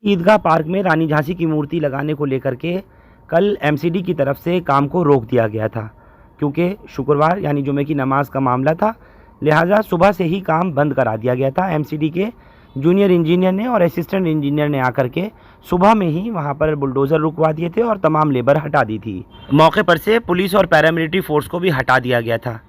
ईदगाह park में रानी झांसी की मूर्ति लगाने को लेकर के कल एमसीडी की तरफ से काम को रोक दिया गया था, क्योंकि शुक्रवार यानी जुमे की नमाज का मामला था। लिहाजा सुबह से ही काम बंद करा दिया गया था। एमसीडी के जूनियर इंजीनियर ने और असिस्टेंट इंजीनियर ने आकर के सुबह में ही वहां पर बुलडोज़र रुकवा दिए थे और तमाम लेबर हटा दी थी। मौके पर से पुलिस और पैरामिलिट्री फोर्स को भी हटा दिया गया था।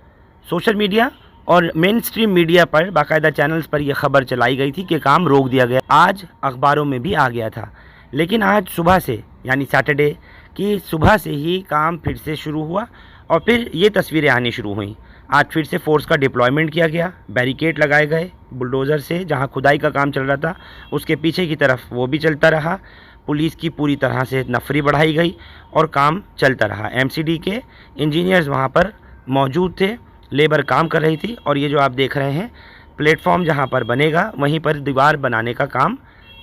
सोशल मीडिया और मेन स्ट्रीम मीडिया पर बाकायदा चैनल्स पर यह खबर चलाई गई थी कि काम रोक दिया गया। आज अखबारों में भी आ गया था, लेकिन आज सुबह से यानी सैटरडे की सुबह से ही काम फिर से शुरू हुआ और फिर ये तस्वीरें आनी शुरू हुई। आज फिर से फोर्स का डिप्लॉयमेंट किया गया, बैरिकेड लगाए गए बुलडोज़र से। जहां खुदाई का काम चल रहा था उसके पीछे की तरफ वो भी चलता रहा। पुलिस की पूरी तरह से नफरी बढ़ाई गई और काम चलता रहा। एमसीडी के इंजीनियर्स वहां पर मौजूद थे, लेबर काम कर रही थी। और ये जो आप देख रहे हैं प्लेटफॉर्म जहां पर बनेगा वहीं पर दीवार बनाने का काम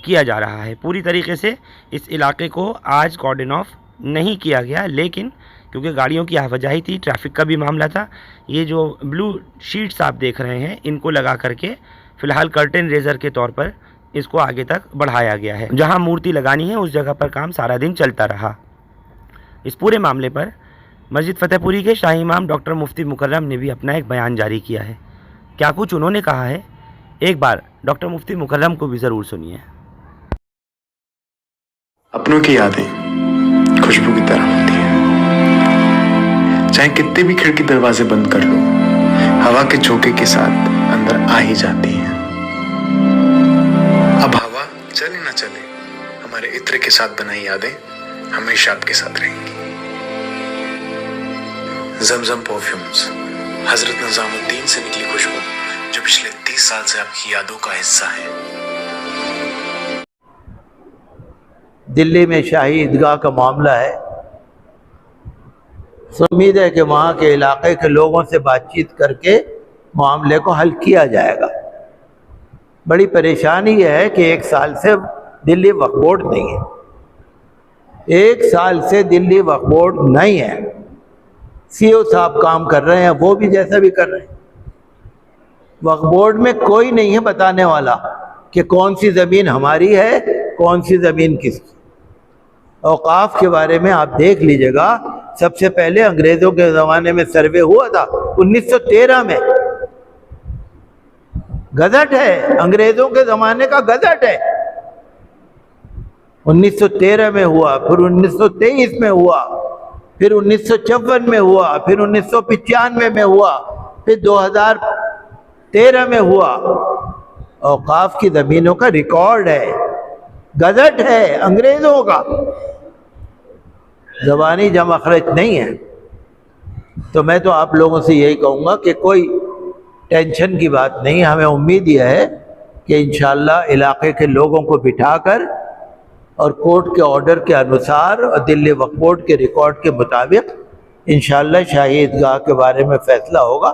किया जा रहा है। पूरी तरीके से इस इलाके को आज कॉर्डन ऑफ नहीं किया गया, लेकिन क्योंकि गाड़ियों की आवाजाही थी, ट्रैफिक का भी मामला था, ये जो ब्लू शीट्स आप देख रहे हैं इनको लगा करके फ़िलहाल कर्टेन रेजर के तौर पर इसको आगे तक बढ़ाया गया है। जहां मूर्ति लगानी है उस जगह पर काम सारा दिन चलता रहा। इस पूरे मामले पर मस्जिद फतेहपुरी के शाही इमाम डॉक्टर मुफ्ती मुकर्रम ने भी अपना एक बयान जारी किया है। क्या कुछ उन्होंने कहा है, एक बार डॉक्टर मुफ्ती मुकर्रम को भी ज़रूर सुनिए। अपनों की यादें खुशबू की तरह होती हैं, चाहे कितने भी खिड़की दरवाजे बंद कर लो, हवा के झोंके के साथ अंदर आ ही जाती हैं। अब हवा चले ना चले, हमारे इत्र के साथ बनाई यादें हमेशा आपके साथ रहेंगी। जमजम परफ्यूम्स, हजरत निजामुद्दीन से निकली खुशबू जो पिछले 30 साल से आपकी यादों का हिस्सा है। दिल्ली में शाही ईदगाह का मामला है। उम्मीद है कि वहाँ के इलाके के लोगों से बातचीत करके मामले को हल किया जाएगा। बड़ी परेशानी यह है कि 1 साल से दिल्ली वक्फ बोर्ड नहीं है। 1 साल से दिल्ली वक्फ बोर्ड नहीं है। सीओ साहब काम कर रहे हैं, वो भी जैसा भी कर रहे हैं। वक्फ बोर्ड में कोई नहीं है बताने वाला कि कौन सी ज़मीन हमारी है, कौन सी ज़मीन किसकी। औकाफ के बारे में आप देख लीजिएगा, सबसे पहले अंग्रेज़ों के ज़माने में सर्वे हुआ था 1913 में। गज़ट है, अंग्रेज़ों के ज़माने का गज़ट है। 1913 में हुआ, फिर 1923 में हुआ, फिर 1954 में हुआ, फिर 1995 में हुआ, फिर 2013 में हुआ। औकाफ की ज़मीनों का रिकॉर्ड है, गज़ट है अंग्रेज़ों का, ज़बानी जमा खर्च नहीं है। तो मैं तो आप लोगों से यही कहूँगा कि कोई टेंशन की बात नहीं। हमें उम्मीद यह है कि इंशाअल्लाह इलाके के लोगों को बिठाकर और कोर्ट के ऑर्डर के अनुसार और दिल्ली वक्फ बोर्ड के रिकॉर्ड के मुताबिक इंशाअल्लाह शाही ईदगाह के बारे में फ़ैसला होगा।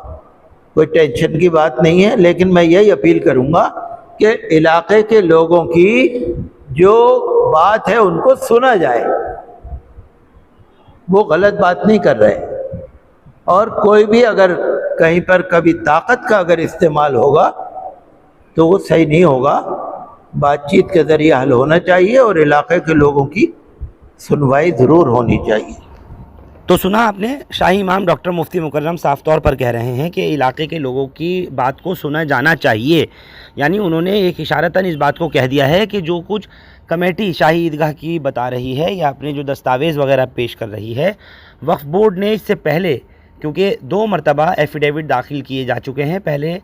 कोई टेंशन की बात नहीं है। लेकिन मैं यही अपील करूँगा कि इलाके के लोगों की जो बात है उनको सुना जाए। वो गलत बात नहीं कर रहे, और कोई भी अगर कहीं पर कभी ताकत का अगर इस्तेमाल होगा तो वो सही नहीं होगा। बातचीत के ज़रिए हल होना चाहिए और इलाके के लोगों की सुनवाई ज़रूर होनी चाहिए। तो सुना आपने, शाही इमाम डॉक्टर मुफ्ती मुकर्रम साफ तौर पर कह रहे हैं कि इलाके के लोगों की बात को सुना जाना चाहिए। यानी उन्होंने एक इशारतन इस बात को कह दिया है कि जो कुछ कमेटी शाही ईदगाह की बता रही है या अपने जो दस्तावेज़ वगैरह पेश कर रही है, वक्फ बोर्ड ने इससे पहले, क्योंकि 2 मरतबा एफिडेविट दाखिल किए जा चुके हैं। पहले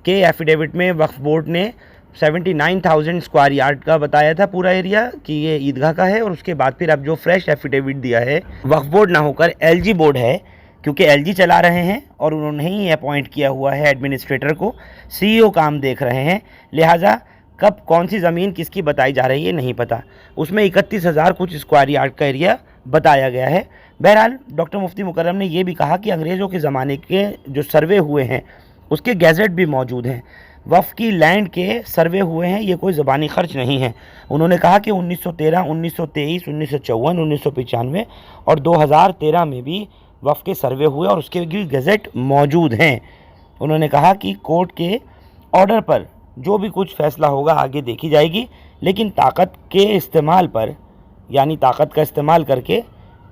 के एफिडेविट में वक्फ बोर्ड ने 79,000 स्क्वायर यार्ड का बताया था पूरा एरिया कि ये ईदगाह का है, और उसके बाद फिर अब जो फ्रेश एफिडेविट दिया है, वक्फ बोर्ड ना होकर एलजी बोर्ड है, क्योंकि एलजी चला रहे हैं और उन्होंने ही अपॉइंट किया हुआ है एडमिनिस्ट्रेटर को। सीईओ काम देख रहे हैं, लिहाजा कब कौन सी ज़मीन किसकी बताई जा रही है नहीं पता। उसमें 31,000 कुछ स्क्वायर यार्ड का एरिया बताया गया है। बहरहाल डॉक्टर मुफ्ती मुकर्रम ने यह भी कहा कि अंग्रेज़ों के ज़माने के जो सर्वे हुए हैं उसके गैजेट भी मौजूद हैं। वफ़ की लैंड के सर्वे हुए हैं, ये कोई ज़बानी ख़र्च नहीं है। उन्होंने कहा कि 1913, 1923, 1954, 1995 और 2013 में भी वफ़ के सर्वे हुए और उसके भी गज़ट मौजूद हैं। उन्होंने कहा कि कोर्ट के ऑर्डर पर जो भी कुछ फ़ैसला होगा आगे देखी जाएगी। लेकिन ताकत के इस्तेमाल पर, यानी ताकत का इस्तेमाल करके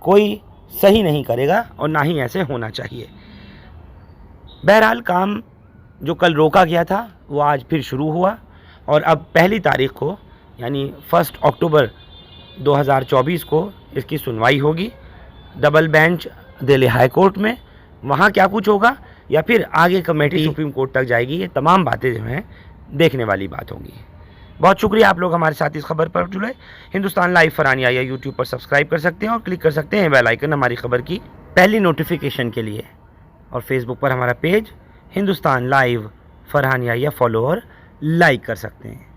कोई सही नहीं करेगा और ना ही ऐसे होना चाहिए। बहरहाल काम जो कल रोका गया था वो आज फिर शुरू हुआ और अब 1 तारीख को यानी 1 अक्टूबर 2024 को इसकी सुनवाई होगी double bench Delhi high court में। वहाँ क्या कुछ होगा या फिर आगे कमेटी सुप्रीम कोर्ट तक जाएगी, ये तमाम बातें जो हैं देखने वाली बात होंगी। बहुत शुक्रिया आप लोग हमारे साथ इस खबर पर जुड़े। हिंदुस्तान लाइव फरहान याह्या यूट्यूब पर सब्सक्राइब कर सकते हैं और क्लिक कर सकते हैं बेल आइकन हमारी खबर की पहली नोटिफिकेशन के लिए। और फेसबुक पर हमारा page Hindustan live Farhan Yahya follow और लाइक कर सकते हैं।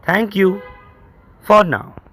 Thank you for now.